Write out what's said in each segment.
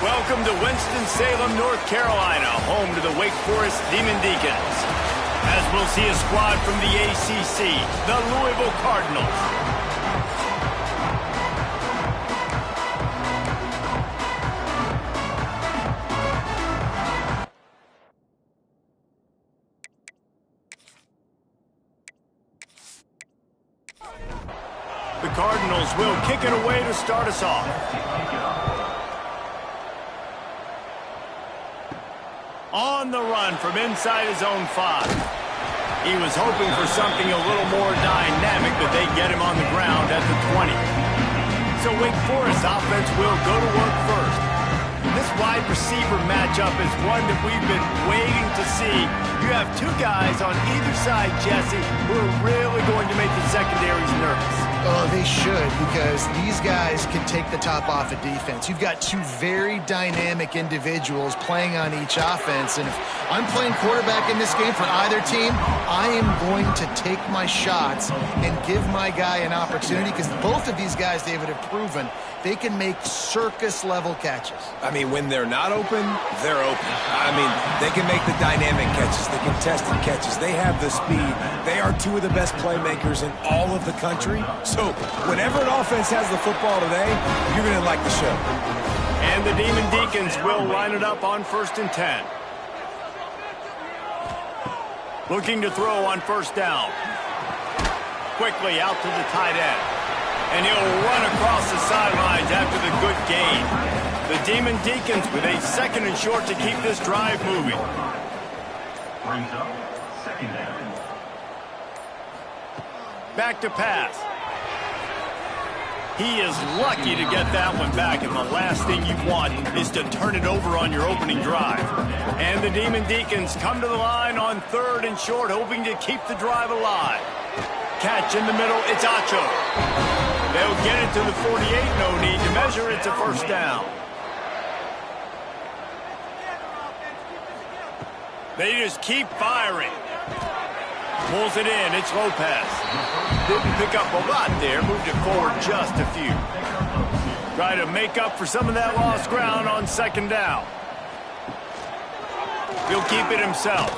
Welcome to Winston-Salem, North Carolina, home to the Wake Forest Demon Deacons. As we'll see a squad from the ACC, the Louisville Cardinals. The Cardinals will kick it away to start us off. On the run from inside his own 5. He was hoping for something a little more dynamic, but they get him on the ground at the 20. So Wake Forest offense will go to work first. This wide receiver matchup is one that we've been waiting to see. You have two guys on either side, Jesse, who are really going to make the secondaries nervous. Oh, they should, because these guys can take the top off of defense. You've got two very dynamic individuals playing on each offense, and if I'm playing quarterback in this game for either team, I am going to take my shots and give my guy an opportunity, because both of these guys, David, have proven they can make circus-level catches. I mean, when they're not open, they're open. I mean, they can make the dynamic catches, the contested catches. They have the speed. They are two of the best playmakers in all of the country. So whenever an offense has the football today, you're going to like the show. And the Demon Deacons will line it up on 1st and 10. Looking to throw on 1st down. Quickly out to the tight end. And he'll run across the sidelines after the good gain. The Demon Deacons with a 2nd and short to keep this drive moving. Brings up 2nd down. Back to pass. He is lucky to get that one back, and the last thing you want is to turn it over on your opening drive. And the Demon Deacons come to the line on 3rd and short, hoping to keep the drive alive. Catch in the middle, it's Acho. They'll get it to the 48, no need to measure, it's a 1st down. They just keep firing. Pulls it in, it's Lopez. Didn't pick up a lot there, moved it forward just a few. Try to make up for some of that lost ground on 2nd down. He'll keep it himself.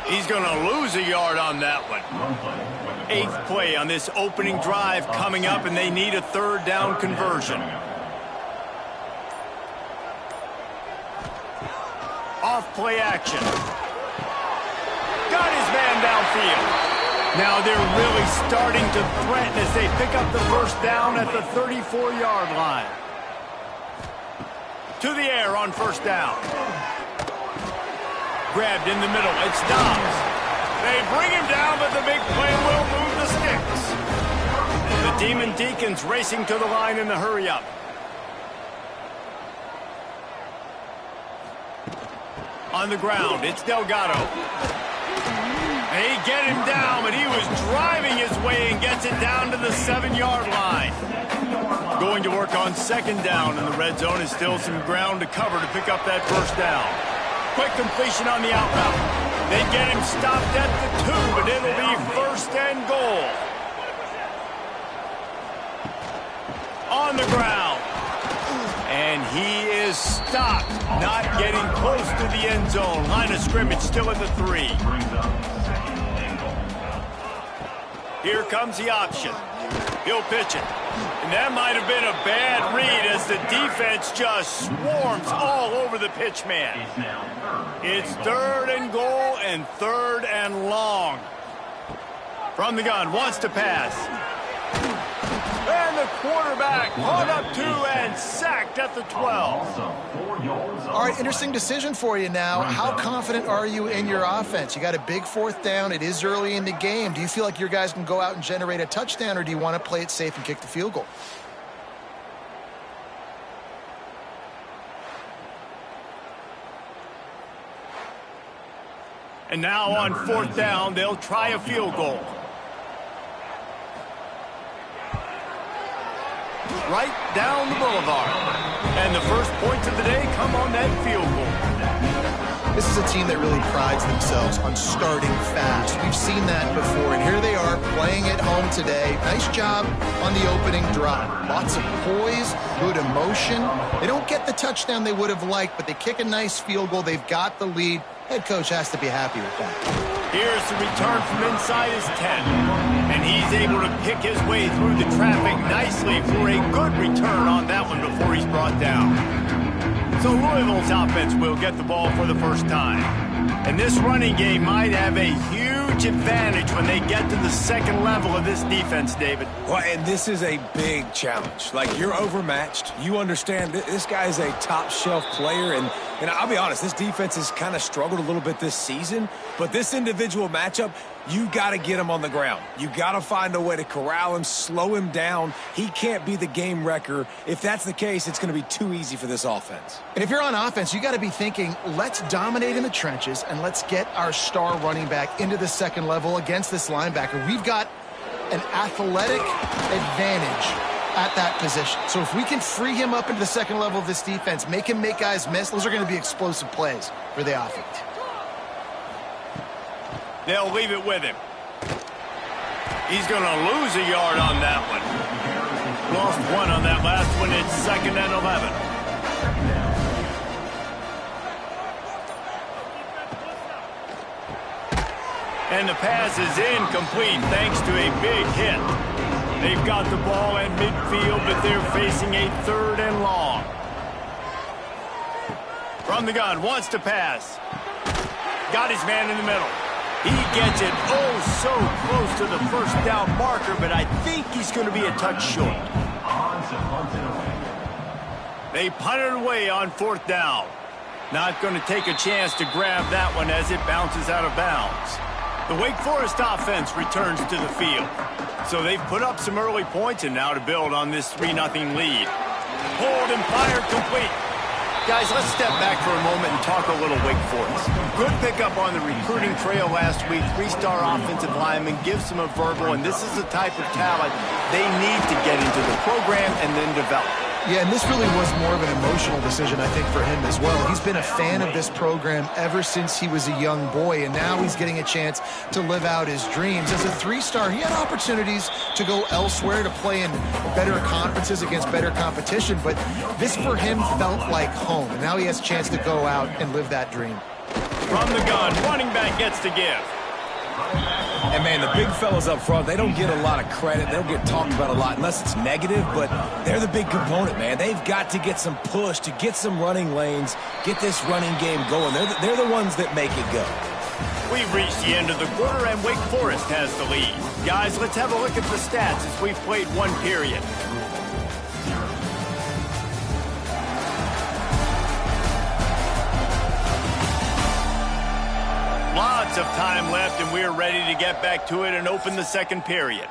He's going to lose a yard on that one. 8th play on this opening drive coming up, and they need a 3rd down conversion. Off play action. Got his man downfield. Now they're really starting to threaten as they pick up the 1st down at the 34-yard line. To the air on 1st down. Grabbed in the middle. It's Dobbs. They bring him down, but the big play will move the sticks. The Demon Deacons racing to the line in the hurry-up. On the ground, it's Delgado. They get him down, but he was driving his way and gets it down to the 7-yard line. Going to work on 2nd down, and the red zone is still some ground to cover to pick up that 1st down. Quick completion on the out route. They get him stopped at the 2, but it'll be 1st and goal. On the ground. And he is stopped, not getting close to the end zone. Line of scrimmage still at the 3. Here comes the option. He'll pitch it. And that might have been a bad read as the defense just swarms all over the pitch man. It's 3rd and goal and 3rd and long. From the gun, wants to pass. And the quarterback caught up 2 and sacked at the 12. All right, interesting decision for you now. How confident are you in your offense? You got a big 4th down. It is early in the game. Do you feel like your guys can go out and generate a touchdown, or do you want to play it safe and kick the field goal? And now on 4th down, they'll try a field goal. Right down the boulevard. And the first points of the day come on that field goal. This is a team that really prides themselves on starting fast. We've seen that before, and here they are playing at home today. Nice job on the opening drive. Lots of poise, good emotion. They don't get the touchdown they would have liked, but they kick a nice field goal. They've got the lead. Head coach has to be happy with that. Here's the return from inside his 10. And he's able to pick his way through the traffic nicely for a good return on that one before he's brought down. So Louisville's offense will get the ball for the first time. And this running game might have a huge advantage when they get to the second level of this defense, David. Well, and this is a big challenge. Like, you're overmatched. You understand this guy's a top-shelf player, and I'll be honest, this defense has kind of struggled a little bit this season, but this individual matchup, you got to get him on the ground. You got to find a way to corral him, slow him down. He can't be the game wrecker. If that's the case, it's going to be too easy for this offense. And if you're on offense, you got to be thinking, let's dominate in the trenches and let's get our star running back into the second level against this linebacker. We've got an athletic advantage at that position. So if we can free him up into the second level of this defense, make him make guys miss, those are going to be explosive plays for the offense. They'll leave it with him. He's going to lose a yard on that one. Lost one on that last one. It's 2nd and 11. And the pass is incomplete thanks to a big hit. They've got the ball at midfield, but they're facing a 3rd and long. From the gun, wants to pass. Got his man in the middle. He gets it so close to the first down marker, but I think he's going to be a touch short. They punt it away on 4th down. Not going to take a chance to grab that one as it bounces out of bounds. The Wake Forest offense returns to the field. So they've put up some early points, and now to build on this 3-0 lead. Pulled and fired complete. Guys, let's step back for a moment and talk a little Wake Forest. Good pickup on the recruiting trail last week. 3-star offensive lineman gives them a verbal, and this is the type of talent they need to get into the program and then develop. Yeah, and this really was more of an emotional decision, I think, for him as well. He's been a fan of this program ever since he was a young boy, and now he's getting a chance to live out his dreams. As a 3-star, he had opportunities to go elsewhere, to play in better conferences against better competition, but this for him felt like home, and now he has a chance to go out and live that dream. From the gun, running back gets to give. And, man, the big fellas up front, they don't get a lot of credit. They don't get talked about a lot unless it's negative, but they're the big component, man. They've got to get some push, to get some running lanes, get this running game going. They're the ones that make it go. We've reached the end of the quarter, and Wake Forest has the lead. Guys, let's have a look at the stats as we've played one period. Lots of time left, and we're ready to get back to it and open the second period.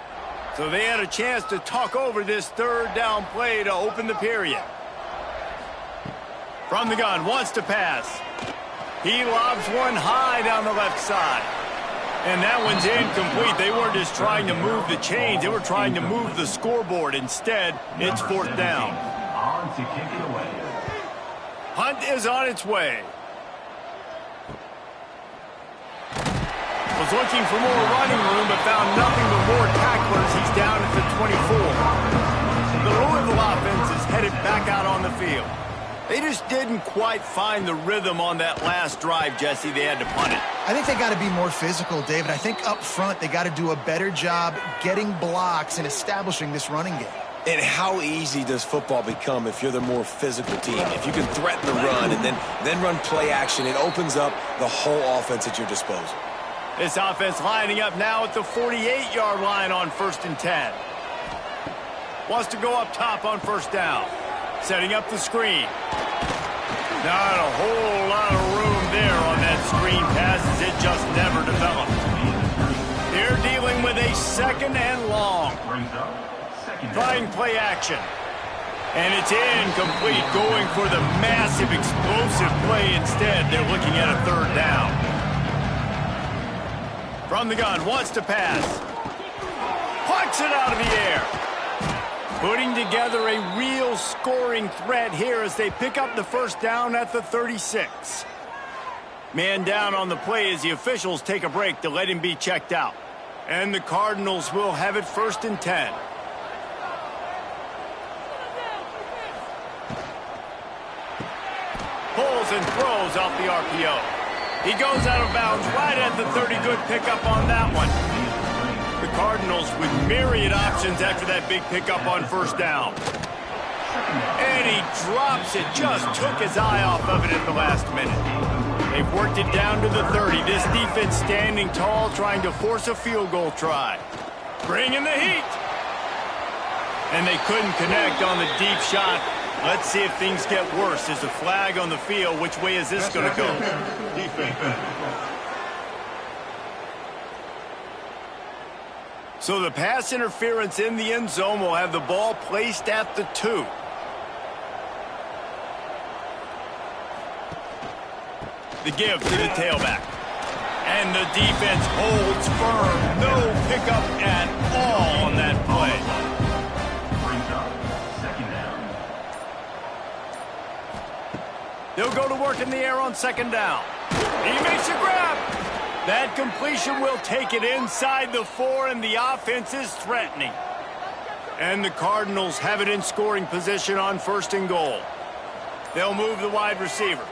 So they had a chance to talk over this 3rd down play to open the period. From the gun, wants to pass. He lobs one high down the left side. And that one's incomplete. They weren't just trying to move the chains. They were trying to move the scoreboard. Instead, it's 4th down. Hunt is on its way. Was looking for more running room, but found nothing but more tacklers. He's down at the 24. The Louisville offense is headed back out on the field. They just didn't quite find the rhythm on that last drive, Jesse. They had to punt it. I think they got to be more physical, David. I think up front they got to do a better job getting blocks and establishing this running game. And how easy does football become if you're the more physical team? If you can threaten the run and then run play action, it opens up the whole offense at your disposal. This offense lining up now at the 48-yard line on 1st and 10. Wants to go up top on 1st down. Setting up the screen. Not a whole lot of room there on that screen pass as it just never developed. They're dealing with a 2nd and long. Trying play action. And it's incomplete, going for the massive explosive play instead. They're looking at a 3rd down. From the gun, wants to pass. Plucks it out of the air. Putting together a real scoring threat here as they pick up the 1st down at the 36. Man down on the play as the officials take a break to let him be checked out. And the Cardinals will have it 1st and 10. Pulls and throws off the RPO. He goes out of bounds right at the 30. Good pickup on that one. The Cardinals with myriad options after that big pickup on 1st down. And he drops it. Just took his eye off of it at the last minute. They've worked it down to the 30. This defense standing tall, trying to force a field goal try. Bringing the heat. And they couldn't connect on the deep shot. Let's see if things get worse. There's a flag on the field. Which way is this going to go? So the pass interference in the end zone will have the ball placed at the 2. The give to the tailback. And the defense holds firm. No pickup at all on that play. They'll go to work in the air on 2nd down. He makes a grab. That completion will take it inside the 4, and the offense is threatening. And the Cardinals have it in scoring position on 1st and goal. They'll move the wide receiver.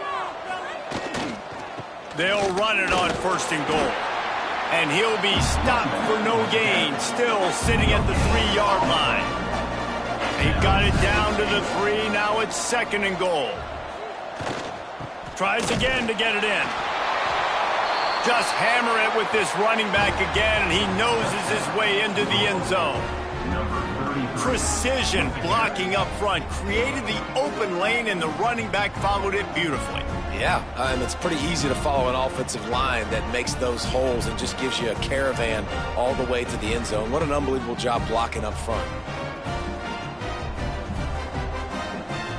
They'll run it on 1st and goal. And he'll be stopped for no gain, still sitting at the 3-yard line. They've got it down to the 3. Now it's 2nd and goal. Tries again to get it in. Just hammer it with this running back again, and he noses his way into the end zone. Precision blocking up front, created the open lane, and the running back followed it beautifully. Yeah, and it's pretty easy to follow an offensive line that makes those holes and just gives you a caravan all the way to the end zone. What an unbelievable job blocking up front.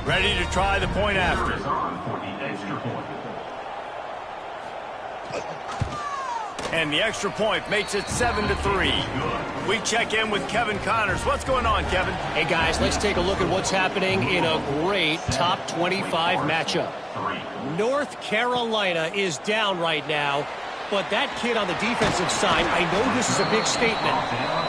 Ready to try the point after. And the extra point makes it 7-3. We check in with Kevin Connors. What's going on, Kevin? Hey, guys, let's take a look at what's happening in a great top 25 matchup. North Carolina is down right now, but that kid on the defensive side, I know this is a big statement,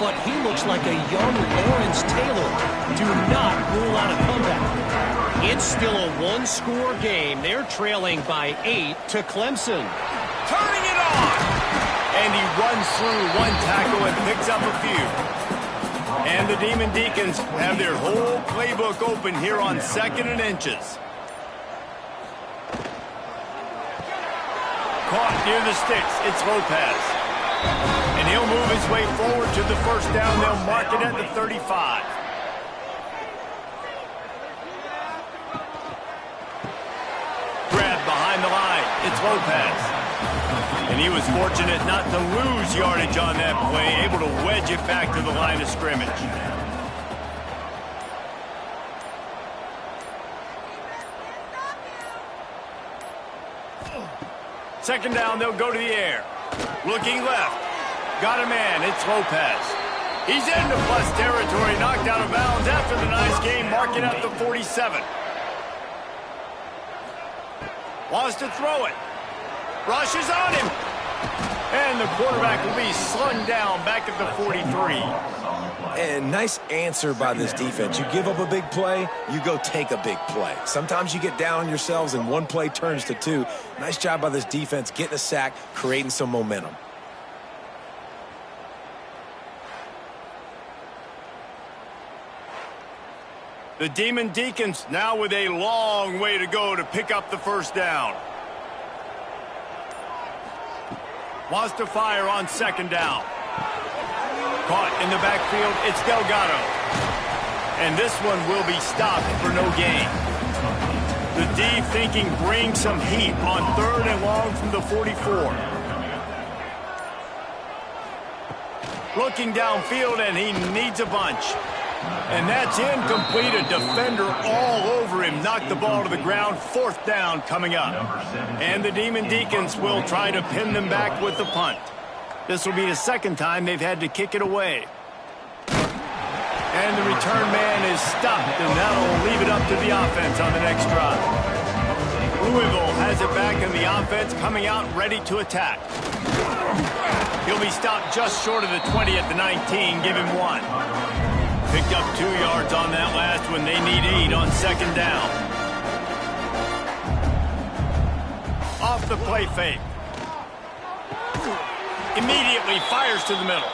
but he looks like a young Lawrence Taylor. Do not rule out a comeback. It's still a one-score game. They're trailing by 8 to Clemson. Turning it on! And he runs through one tackle and picks up a few. And the Demon Deacons have their whole playbook open here on 2nd and inches. Caught near the sticks. It's Lopez. And he'll move his way forward to the 1st down. They'll mark it at the 35. Grab behind the line. It's Lopez. And he was fortunate not to lose yardage on that play, able to wedge it back to the line of scrimmage. Second down, they'll go to the air. Looking left. Got a man, it's Lopez. He's into plus territory, knocked out of bounds after the nice game, marking up the 47. Wants to throw it. Rushes on him. And the quarterback will be slung down back at the 43. And nice answer by this defense. You give up a big play, you go take a big play. Sometimes you get down on yourselves and one play turns to 2. Nice job by this defense getting a sack, creating some momentum. The Demon Deacons now with a long way to go to pick up the 1st down. Wants to fire on 2nd down. Caught in the backfield, it's Delgado. And this one will be stopped for no gain. The D thinking bring some heat on 3rd and long from the 44. Looking downfield, and he needs a bunch. And that's incomplete. A defender all over him. Knocked the ball to the ground. 4th down coming up. And the Demon Deacons will try to pin them back with the punt. This will be the 2nd time they've had to kick it away. And the return man is stopped, and that'll leave it up to the offense on the next drive. Louisville has it back in the offense, coming out ready to attack. He'll be stopped just short of the 20 at the 19. Give him 1. Picked up 2 yards on that last one. They need 8 on second down. Off the play fake. Immediately fires to the middle.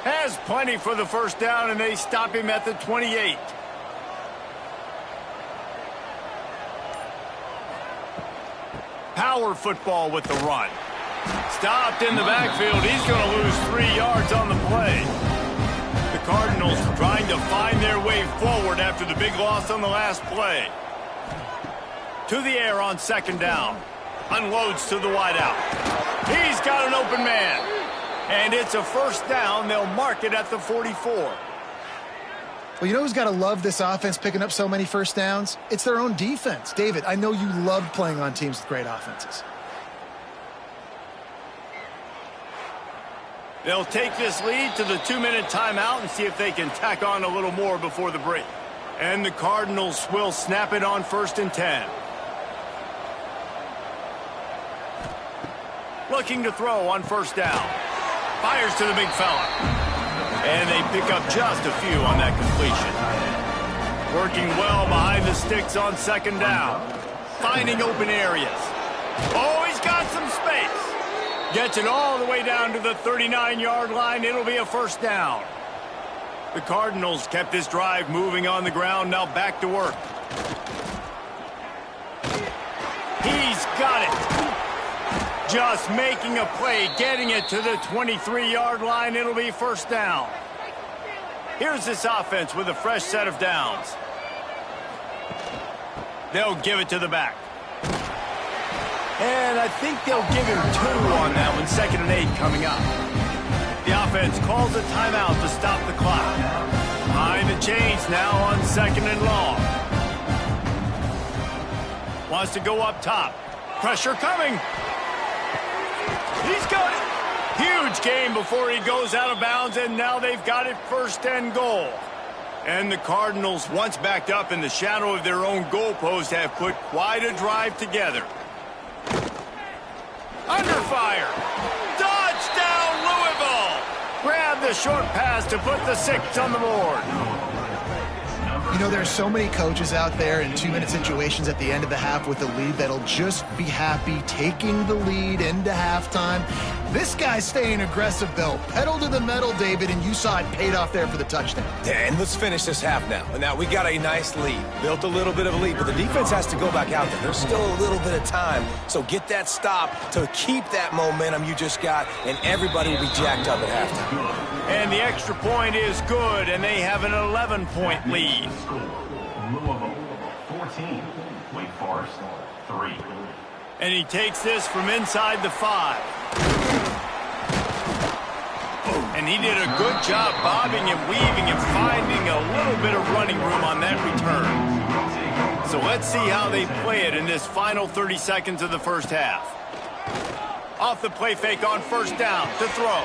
Has plenty for the first down, and they stop him at the 28. Power football with the run. Stopped in the backfield. He's going to lose 3 yards on the play. The Cardinals trying to find their way forward after the big loss on the last play. To the air on second down. Unloads to the wideout. He's got an open man. And it's a first down. They'll mark it at the 44. Well, you know who's got to love this offense picking up so many first downs? It's their own defense. David, I know you loved playing on teams with great offenses. They'll take this lead to the 2-minute timeout and see if they can tack on a little more before the break. And the Cardinals will snap it on 1st and 10. Looking to throw on first down. Fires to the big fella. And they pick up just a few on that completion. Working well behind the sticks on second down. Finding open areas. Oh, he's got some space. Gets it all the way down to the 39-yard line. It'll be a first down. The Cardinals kept this drive moving on the ground. Now back to work. He's got it. Just making a play, getting it to the 23-yard line. It'll be first down. Here's this offense with a fresh set of downs. They'll give it to the back. And I think they'll give him 2 on that one. 2nd and 8 coming up. The offense calls a timeout to stop the clock. Behind the chains now on 2nd and long. Wants to go up top. Pressure coming. He's got it. Huge gain before he goes out of bounds, and now they've got it 1st and goal. And the Cardinals, once backed up in the shadow of their own goalpost, have put quite a drive together. Under fire. Touchdown, Louisville. Grab the short pass to put the 6 on the board. You know, there's so many coaches out there in 2-minute situations at the end of the half with the lead that'll just be happy taking the lead into halftime. This guy's staying aggressive, though. Pedal to the metal, David, and you saw it paid off there for the touchdown. Yeah, and let's finish this half now. And now we got a nice lead. Built a little bit of a lead, but the defense has to go back out there. There's still a little bit of time. So get that stop to keep that momentum you just got, and everybody will be jacked up at halftime. And the extra point is good, and they have an 11-point lead. Louisville 14, Wake Forest 3. And he takes this from inside the 5. And he did a good job bobbing and weaving and finding a little bit of running room on that return. So let's see how they play it in this final 30 seconds of the first half. Off the play fake on first down to throw.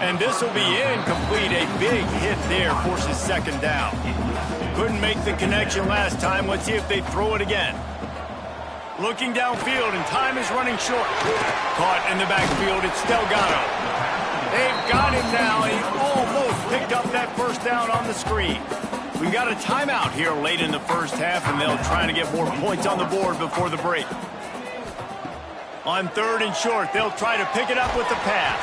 And this will be incomplete. A big hit there forces second down. Couldn't make the connection last time. Let's see if they throw it again. Looking downfield, and time is running short. Caught in the backfield, it's Delgado. They've got him now, and he almost picked up that first down on the screen. We've got a timeout here late in the first half, and they'll try to get more points on the board before the break. On 3rd and short, they'll try to pick it up with the pass.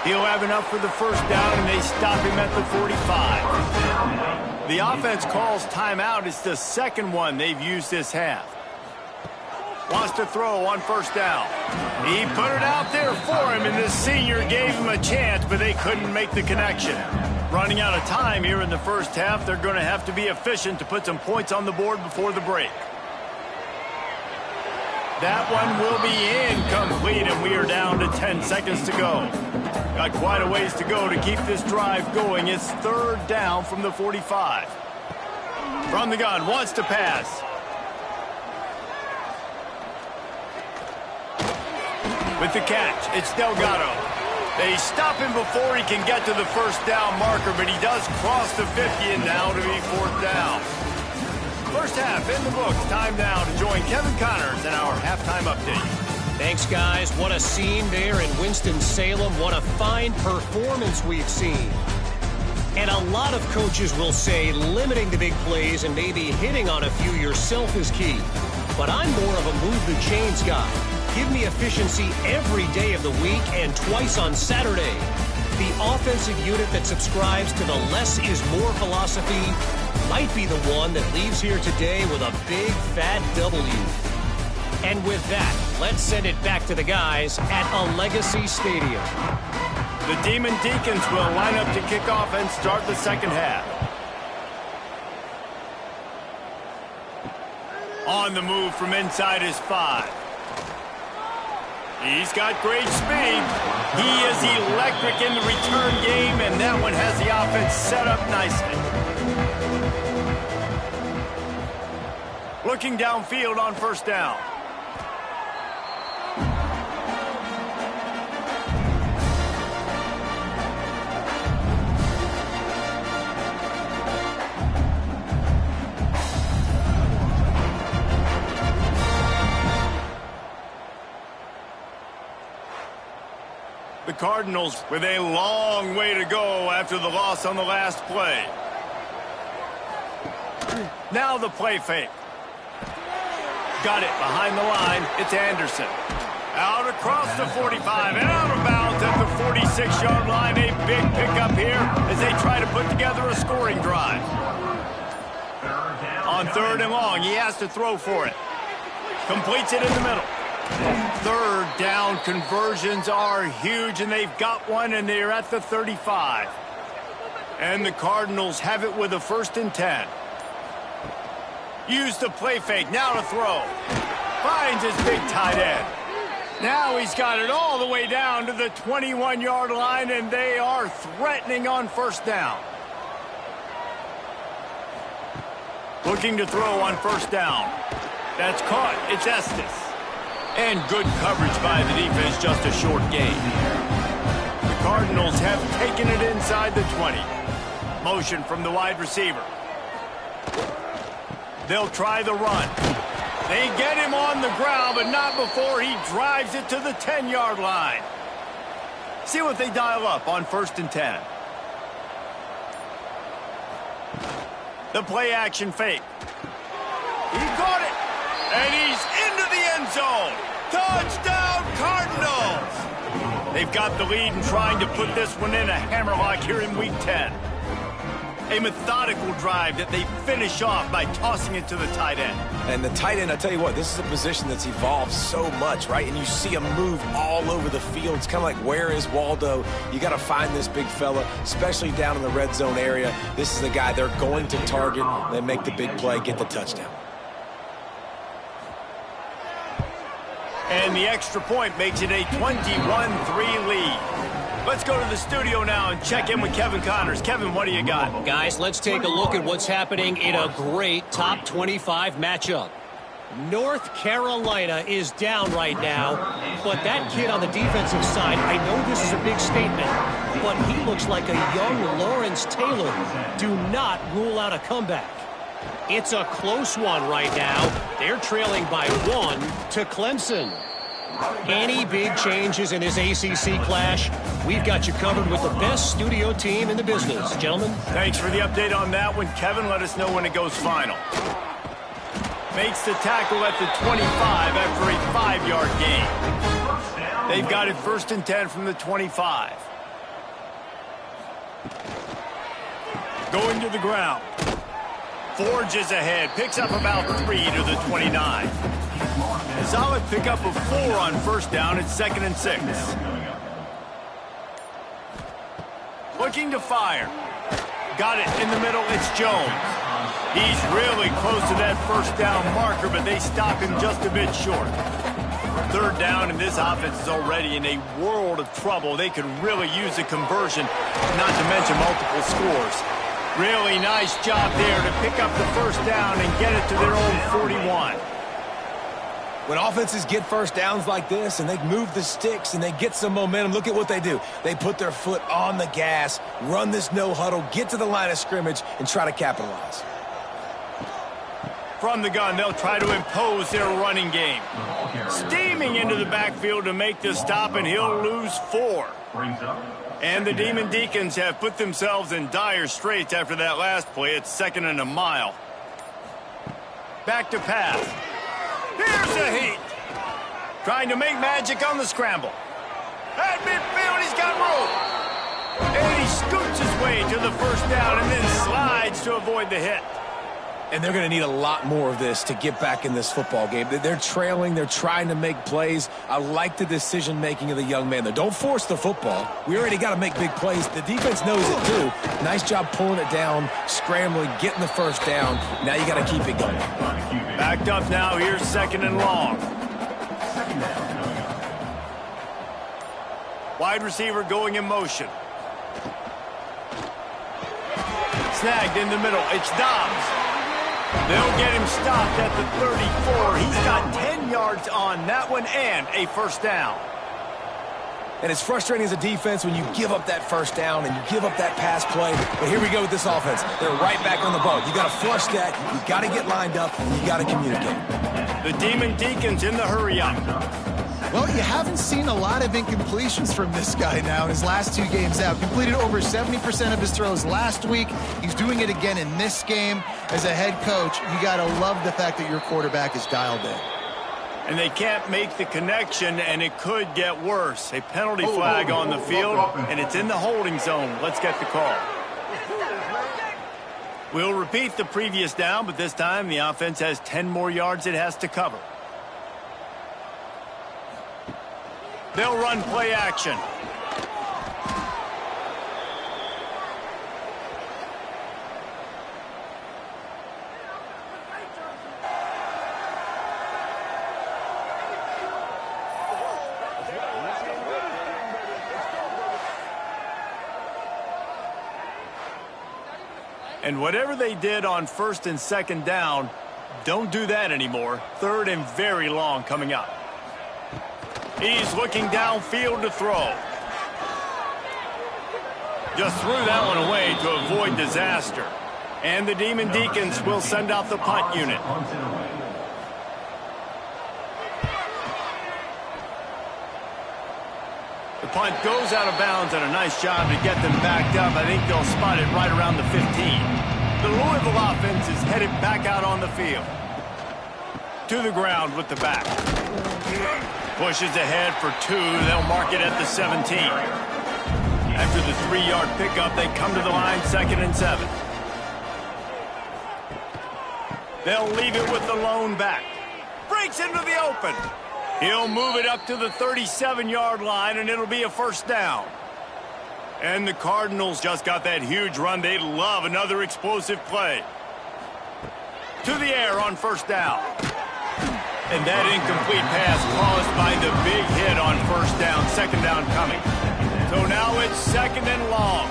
He'll have enough for the first down, and they stop him at the 45. The offense calls timeout. It's the second one they've used this half. Wants to throw on first down. He put it out there for him, and the senior gave him a chance, but they couldn't make the connection. Running out of time here in the first half, they're going to have to be efficient to put some points on the board before the break. That one will be incomplete, and we are down to 10 seconds to go. Got quite a ways to go to keep this drive going. It's 3rd down from the 45. From the gun, wants to pass. With the catch, it's Delgado. They stop him before he can get to the first down marker, but he does cross the 50, and now to be 4th down. First half in the books. Time now to join Kevin Connors in our halftime update. Thanks, guys. What a scene there in Winston-Salem. What a fine performance we've seen. And a lot of coaches will say limiting the big plays and maybe hitting on a few yourself is key. But I'm more of a move the chains guy. Give me efficiency every day of the week and twice on Saturday. The offensive unit that subscribes to the less is more philosophy might be the one that leaves here today with a big fat W. And with that, let's send it back to the guys at Allegacy Stadium. The Demon Deacons will line up to kick off and start the second half. On the move from inside his 5. He's got great speed. He is electric in the return game, and that one has the offense set up nicely. Looking downfield on first down. The Cardinals with a long way to go after the loss on the last play. Now the play fake. Got it behind the line. It's Anderson. Out across the 45 and out of bounds at the 46-yard line. A big pickup here as they try to put together a scoring drive. On third and long, he has to throw for it. Completes it in the middle. Third down conversions are huge, and they've got one, and they're at the 35. And the Cardinals have it with a 1st and 10. Use the play fake, now to throw. Finds his big tight end. Now he's got it all the way down to the 21-yard line, and they are threatening on first down. Looking to throw on first down. That's caught. It's Estes. And good coverage by the defense, just a short gain. The Cardinals have taken it inside the 20. Motion from the wide receiver. They'll try the run. They get him on the ground, but not before he drives it to the 10-yard line. See what they dial up on 1st and 10. The play action fake. He got it. And he's into the end zone. Touchdown, Cardinals! They've got the lead and trying to put this one in a hammerlock here in Week 10. A methodical drive that they finish off by tossing it to the tight end. And the tight end, I tell you what, this is a position that's evolved so much, right? And you see him move all over the field. It's kind of like, where is Waldo? You got to find this big fella, especially down in the red zone area. This is the guy they're going to target. They make the big play, get the touchdown. And the extra point makes it a 21-3 lead. Let's go to the studio now and check in with Kevin Connors. Kevin, what do you got? Guys, let's take a look at what's happening in a great top 25 matchup. North Carolina is down right now, but that kid on the defensive side, I know this is a big statement, but he looks like a young Lawrence Taylor. Do not rule out a comeback. It's a close one right now. They're trailing by 1 to Clemson. Any big changes in this ACC clash? We've got you covered with the best studio team in the business. Gentlemen? Thanks for the update on that one, Kevin. Let us know when it goes final. Makes the tackle at the 25 after a 5-yard gain. They've got it 1st and 10 from the 25. Going to the ground. Forges ahead. Picks up about 3 to the 29. A solid pickup of 4 on first down. It's 2nd and 6. Looking to fire. Got it in the middle. It's Jones. He's really close to that first down marker, but they stop him just a bit short. 3rd down, and this offense is already in a world of trouble. They could really use a conversion, not to mention multiple scores. Really nice job there to pick up the first down and get it to their own 41. When offenses get first downs like this and they move the sticks and they get some momentum, look at what they do. They put their foot on the gas, run this no huddle, get to the line of scrimmage, and try to capitalize. From the gun, they'll try to impose their running game. Steaming into the backfield to make the stop, and he'll lose 4. And the Demon Deacons have put themselves in dire straits after that last play. It's 2nd and a mile. Back to pass. Here's the heat. Trying to make magic on the scramble. At midfield, he's got room. And he scoots his way to the first down and then slides to avoid the hit. And they're going to need a lot more of this to get back in this football game. They're trailing. They're trying to make plays. I like the decision-making of the young man, though. Don't force the football. We already got to make big plays. The defense knows it, too. Nice job pulling it down, scrambling, getting the first down. Now you got to keep it going. Backed up now. Here's 2nd and long. Wide receiver going in motion. Snagged in the middle. It's Dobbs. They'll get him stopped at the 34. He's got 10 yards on that one and a first down. And it's frustrating as a defense when you give up that first down and you give up that pass play. But here we go with this offense. They're right back on the boat. You got to flush that. You got to get lined up. And you got to communicate. The Demon Deacons in the hurry up. Well, you haven't seen a lot of incompletions from this guy now in his last 2 games out. Completed over 70% of his throws last week. He's doing it again in this game. As a head coach, you got to love the fact that your quarterback is dialed in. And they can't make the connection, and it could get worse. A penalty flag on the field, and it's in the holding zone. Let's get the call. We'll repeat the previous down, but this time the offense has 10 more yards it has to cover. They'll run play action. And whatever they did on 1st and 2nd down, don't do that anymore. 3rd and very long coming up. He's looking downfield to throw. Just threw that one away to avoid disaster. And the Demon Deacons will send out the punt unit. The punt goes out of bounds, and a nice job to get them backed up. I think they'll spot it right around the 15. The Louisville offense is headed back out on the field. To the ground with the back. Pushes ahead for 2. They'll mark it at the 17. After the 3-yard pickup, they come to the line 2nd and 7. They'll leave it with the lone back. Breaks into the open. He'll move it up to the 37-yard line, and it'll be a first down. And the Cardinals just got that huge run. They love another explosive play. To the air on first down. And that incomplete pass caused by the big hit on first down. 2nd down coming. So now it's 2nd and long.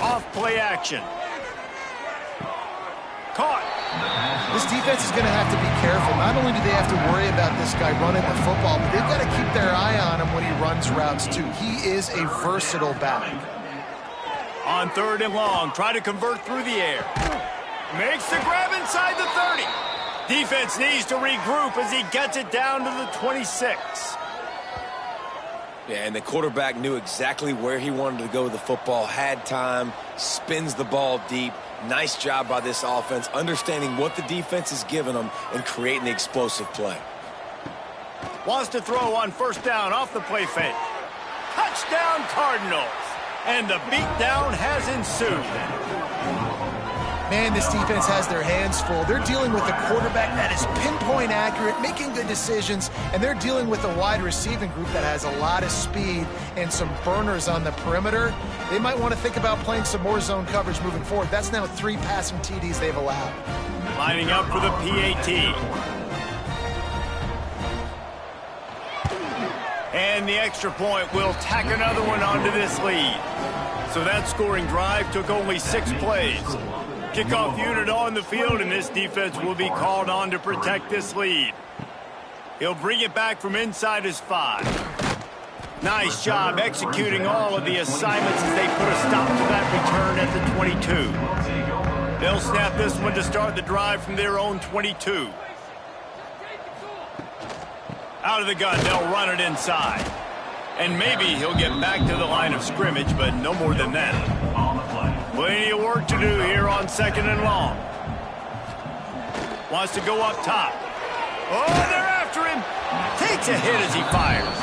Off play action. Caught. This defense is going to have to be careful. Not only do they have to worry about this guy running the football, but they've got to keep their eye on him when he runs routes too. He is a versatile back. On 3rd and long, try to convert through the air. Makes the grab inside the 30. Defense needs to regroup as he gets it down to the 26. Yeah, and the quarterback knew exactly where he wanted to go with the football, had time, spins the ball deep. Nice job by this offense, understanding what the defense is giving them and creating the explosive play. Wants to throw on first down off the play fake. Touchdown Cardinals. And the beatdown has ensued. Man, this defense has their hands full. They're dealing with a quarterback that is pinpoint accurate, making good decisions, and they're dealing with a wide receiving group that has a lot of speed and some burners on the perimeter. They might want to think about playing some more zone coverage moving forward. That's now 3 passing TDs they've allowed. Lining up for the PAT. And the extra point will tack another one onto this lead. So that scoring drive took only 6 plays. Kickoff unit on the field, and this defense will be called on to protect this lead. He'll bring it back from inside his 5. Nice job executing all of the assignments as they put a stop to that return at the 22. They'll snap this one to start the drive from their own 22. Out of the gun, they'll run it inside. And maybe he'll get back to the line of scrimmage, but no more than that. Plenty of work to do here on 2nd and long. Wants to go up top. Oh, they're after him. Takes a hit as he fires.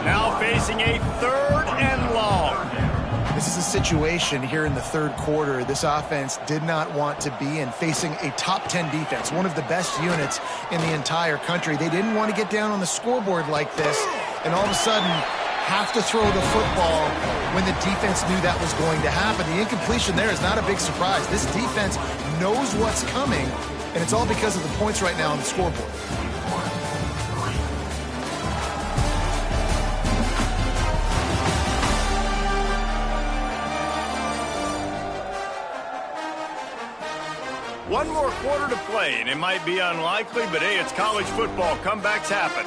Now facing a 3rd and long. This is a situation here in the 3rd quarter this offense did not want to be in, facing a top 10 defense, one of the best units in the entire country. They didn't want to get down on the scoreboard like this, and all of a sudden have to throw the football when the defense knew that was going to happen. The incompletion there is not a big surprise. This defense knows what's coming, and it's all because of the points right now on the scoreboard. One more quarter to play, and it might be unlikely, but hey, it's college football. Comebacks happen.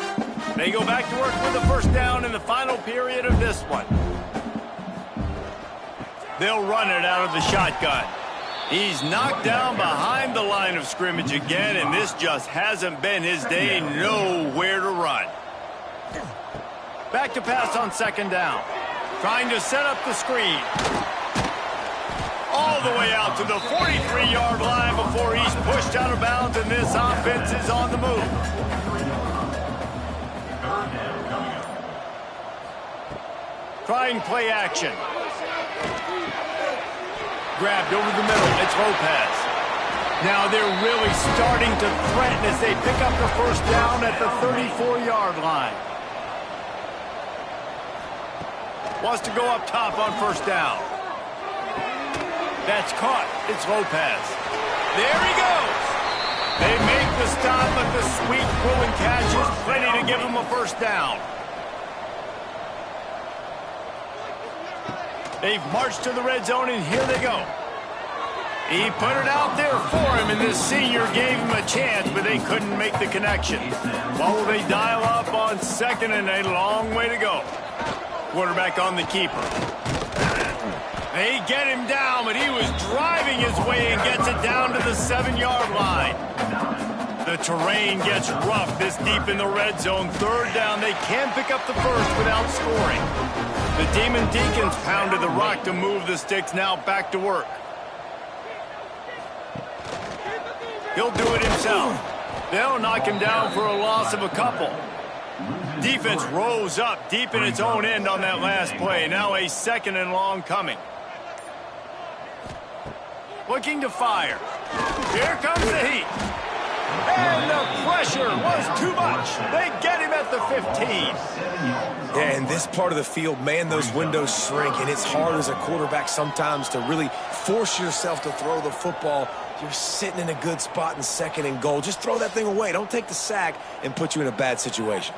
They go back to work with the first down in the final period of this one. They'll run it out of the shotgun. He's knocked down behind the line of scrimmage again, and this just hasn't been his day. Nowhere to run. Back to pass on 2nd down. Trying to set up the screen. All the way out to the 43-yard line before he's pushed out of bounds, and this offense is on the move. Trying play action. Grabbed over the middle. It's Lopez. Now they're really starting to threaten as they pick up the first down at the 34-yard line. Wants to go up top on 1st down. That's caught. It's Lopez. There he goes. They make the stop, but the sweet throw and catch is plenty to give him a first down. They've marched to the red zone, and here they go. He put it out there for him, and this senior gave him a chance, but they couldn't make the connection. What will they dial up on 2nd and a long way to go? Quarterback on the keeper. They get him down, but he was driving his way and gets it down to the 7-yard line. The terrain gets rough this deep in the red zone. 3rd down, they can't pick up the first without scoring. The Demon Deacons pounded the rock to move the sticks, now back to work. He'll do it himself. They'll knock him down for a loss of a couple. Defense rose up deep in its own end on that last play. Now a 2nd and long coming. Looking to fire. Here comes the heat. And the pressure was too much. They get him at the 15. Yeah, in this part of the field, man, those windows shrink, and it's hard as a quarterback sometimes to really force yourself to throw the football. You're sitting in a good spot in 2nd and goal. Just throw that thing away. Don't take the sack and put you in a bad situation.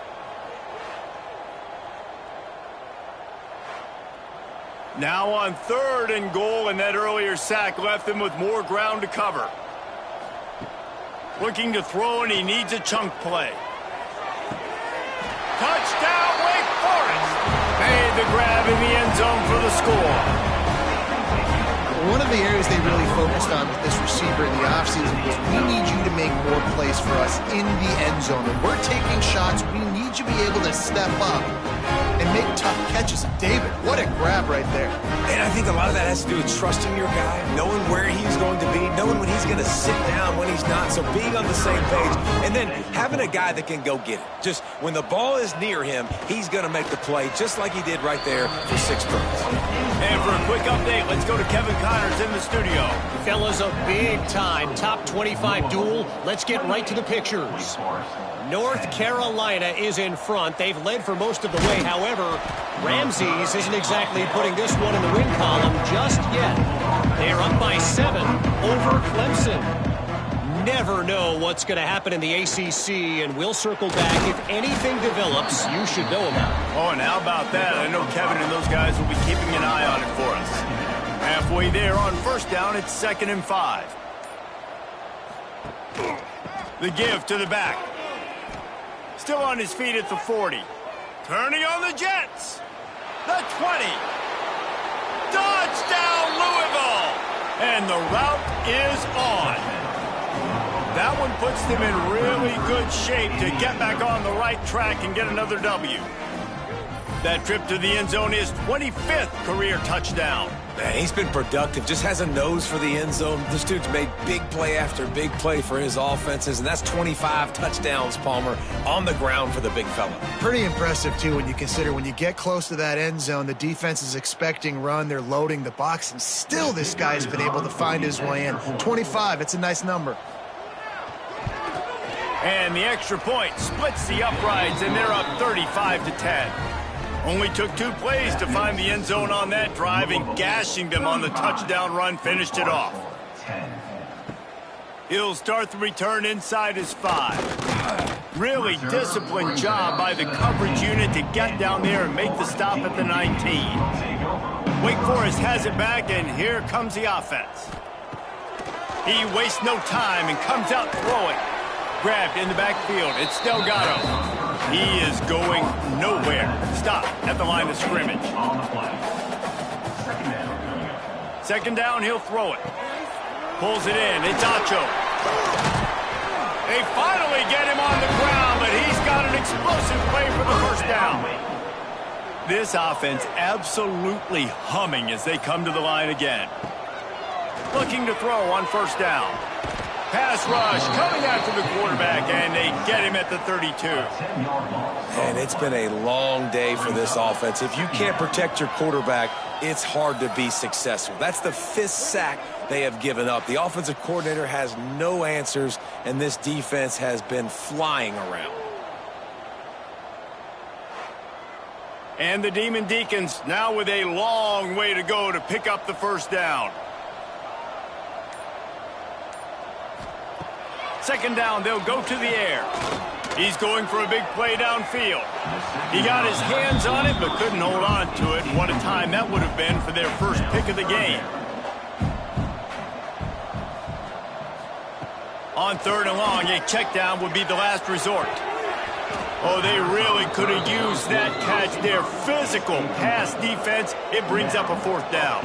Now on 3rd and goal, and that earlier sack left them with more ground to cover. Looking to throw, and he needs a chunk play. Touchdown, Wake Forest! Made the grab in the end zone for the score. One of the areas they really focused on with this receiver in the offseason was, we need you to make more plays for us in the end zone. When we're taking shots, we need you to be able to step up and make tough catches. David, what a grab right there. And I think a lot of that has to do with trusting your guy, knowing where he's going to be, knowing when he's going to sit down, when he's not, so being on the same page, and then having a guy that can go get it. Just when the ball is near him, he's going to make the play, just like he did right there for 6 points. And for a quick update, let's go to Kevin Connors in the studio. Fellas, a big-time top 25 duel. Let's get right to the pictures. North Carolina is in front. They've led for most of the way. However, Ramses isn't exactly putting this one in the win column just yet. They're up by 7 over Clemson. Never know what's going to happen in the ACC, and we'll circle back. If anything develops, you should know about it. Oh, and how about that? I know Kevin and those guys will be keeping an eye on it for us. Halfway there on 1st down, it's 2nd and 5. The give to the back. Still on his feet at the 40. Turning on the Jets. The 20. Touchdown, Louisville. And the route is on. That one puts them in really good shape to get back on the right track and get another W. That trip to the end zone is 25th career touchdown. Man, he's been productive, just has a nose for the end zone. This dude's made big play after big play for his offenses, and that's 25 touchdowns, Palmer, on the ground for the big fella. Pretty impressive, too, when you consider when you get close to that end zone, the defense is expecting run, they're loading the box, and still this guy's been able to find his way in. 25, it's a nice number. And the extra point splits the uprights, and they're up 35-10. Only took 2 plays to find the end zone on that drive, and gashing them on the touchdown run finished it off. He'll start the return inside his 5. Really disciplined job by the coverage unit to get down there and make the stop at the 19. Wake Forest has it back, and here comes the offense. He wastes no time and comes out throwing. Grabbed in the backfield. It's Delgado. He is going nowhere. Stop at the line of scrimmage. Second down, he'll throw it. Pulls it in. It's Acho. They finally get him on the ground, but he's got an explosive play for the first down. This offense absolutely humming as they come to the line again. Looking to throw on first down. Pass rush coming after the quarterback, and they get him at the 32. And it's been a long day for this offense. If you can't protect your quarterback, it's hard to be successful. That's the 5th sack they have given up. The offensive coordinator has no answers, and this defense has been flying around. And the Demon Deacons now with a long way to go to pick up the first down. Second down, they'll go to the air. He's going for a big play downfield. He got his hands on it, but couldn't hold on to it. And what a time that would have been for their first pick of the game. On third and long, a check down would be the last resort. Oh, they really could have used that catch. Their physical pass defense, it brings up a fourth down.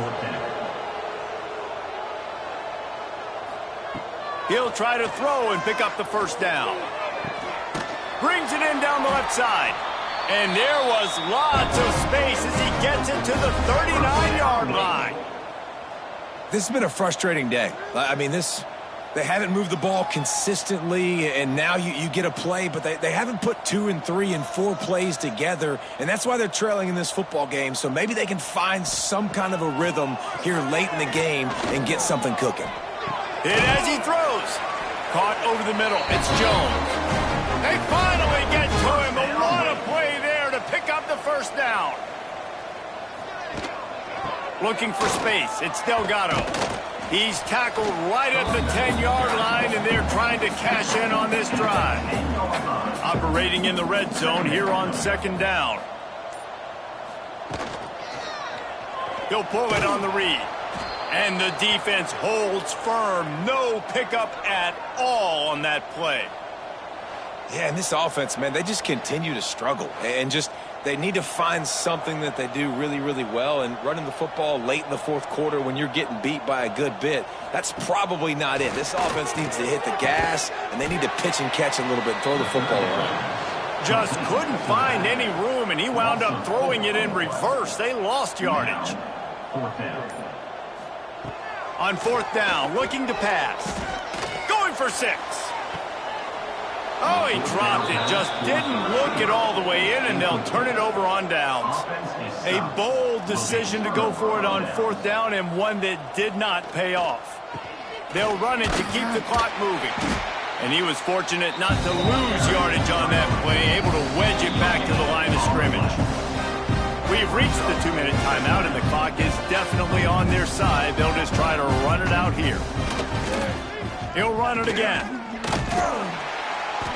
He'll try to throw and pick up the first down. Brings it in down the left side. And there was lots of space as he gets it to the 39-yard line. This has been a frustrating day. I mean, they haven't moved the ball consistently, and now you get a play, but they haven't put 2 and 3 and 4 plays together, and that's why they're trailing in this football game. So maybe they can find some kind of a rhythm here late in the game and get something cooking. Hit as he throws. Caught over the middle. It's Jones. They finally get to him. But what a play there to pick up the first down. Looking for space. It's Delgado. He's tackled right at the 10-yard line, and they're trying to cash in on this drive. Operating in the red zone here on second down. He'll pull it on the read. And the defense holds firm. No pickup at all on that play. Yeah, and this offense, man, they just continue to struggle. And they need to find something that they do really, really well. And running the football late in the fourth quarter when you're getting beat by a good bit, that's probably not it. This offense needs to hit the gas, and they need to pitch and catch a little bit, throw the football around. Just couldn't find any room, and he wound up throwing it in reverse. They lost yardage. On fourth down, looking to pass. Going for 6. Oh, he dropped it. Just didn't look it all the way in, and they'll turn it over on downs. A bold decision to go for it on fourth down, and one that did not pay off. They'll run it to keep the clock moving. And he was fortunate not to lose yardage on that play, able to wedge it back to the line of scrimmage. We've reached the 2-minute timeout, and the clock is definitely on their side. They'll just try to run it out here. He'll run it again.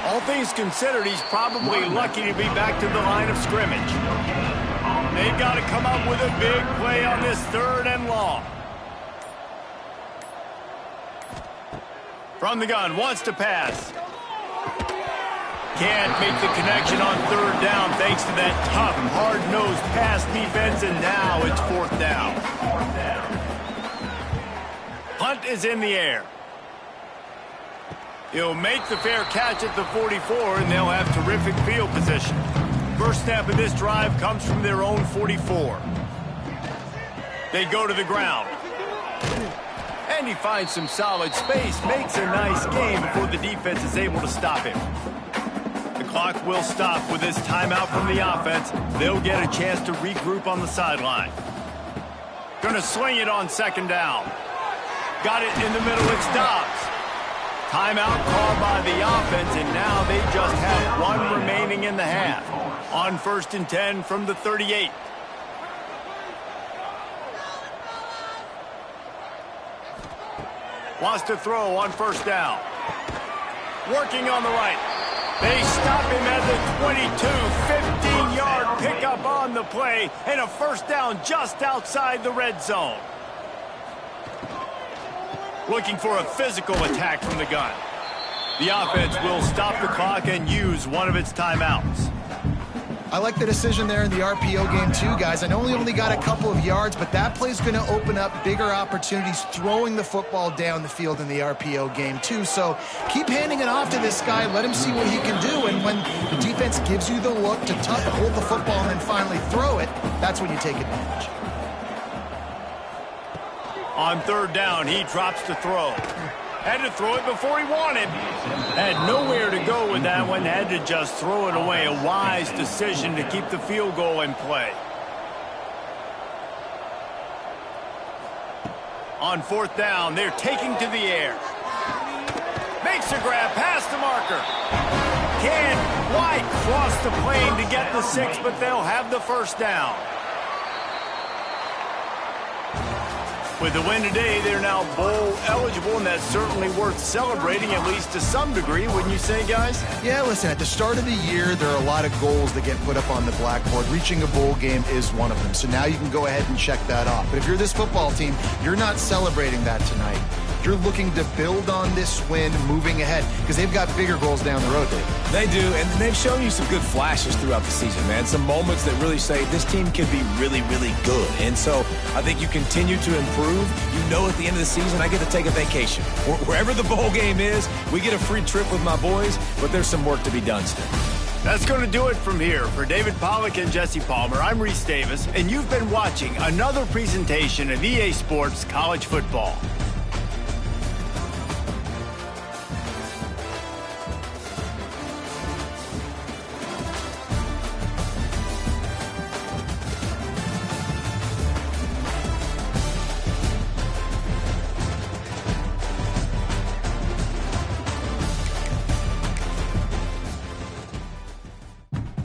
All things considered, he's probably lucky to be back to the line of scrimmage. They've got to come up with a big play on this third and long. From the gun, wants to pass. Can't make the connection on third down thanks to that tough, hard-nosed pass defense, and now it's fourth down. punt is in the air. He'll make the fair catch at the 44, and they'll have terrific field position. First snap of this drive comes from their own 44. They go to the ground. And he finds some solid space, makes a nice gain before the defense is able to stop him. The clock will stop with this timeout from the offense. They'll get a chance to regroup on the sideline. Going to swing it on second down. Got it in the middle, it's Dobbs. Timeout called by the offense, and now they just have one remaining in the half. On 1st and 10 from the 38. Wants to throw on 1st down. Working on the right. They stop him at the 22. 15-yard pickup on the play, and a 1st down just outside the red zone. Looking for a physical attack from the gun. The offense will stop the clock and use one of its timeouts. I like the decision there in the RPO game too, guys. I know he only got a couple of yards, but that play's going to open up bigger opportunities throwing the football down the field in the RPO game too. So keep handing it off to this guy. Let him see what he can do. And when the defense gives you the look to hold the football and then finally throw it, that's when you take advantage. On 3rd down, he drops to throw. Had to throw it before he wanted. Had nowhere to go with that one. Had to just throw it away. A wise decision to keep the field goal in play. On 4th down, they're taking to the air. Makes a grab past the marker. Can White cross the plane to get the 6, but they'll have the 1st down. With the win today, they're now bowl eligible, and that's certainly worth celebrating, at least to some degree, wouldn't you say, guys? Yeah, listen, at the start of the year, there are a lot of goals that get put up on the blackboard. Reaching a bowl game is one of them, so now you can go ahead and check that off. But if you're this football team, you're not celebrating that tonight. You're looking to build on this win moving ahead because they've got bigger goals down the road, Dave. They do, and they've shown you some good flashes throughout the season, man. Some moments that really say this team can be really, really good. And so I think you continue to improve. You know at the end of the season, I get to take a vacation. Wherever the bowl game is, we get a free trip with my boys, but there's some work to be done still. That's going to do it from here. For David Pollack and Jesse Palmer, I'm Reese Davis, and you've been watching another presentation of EA Sports College Football.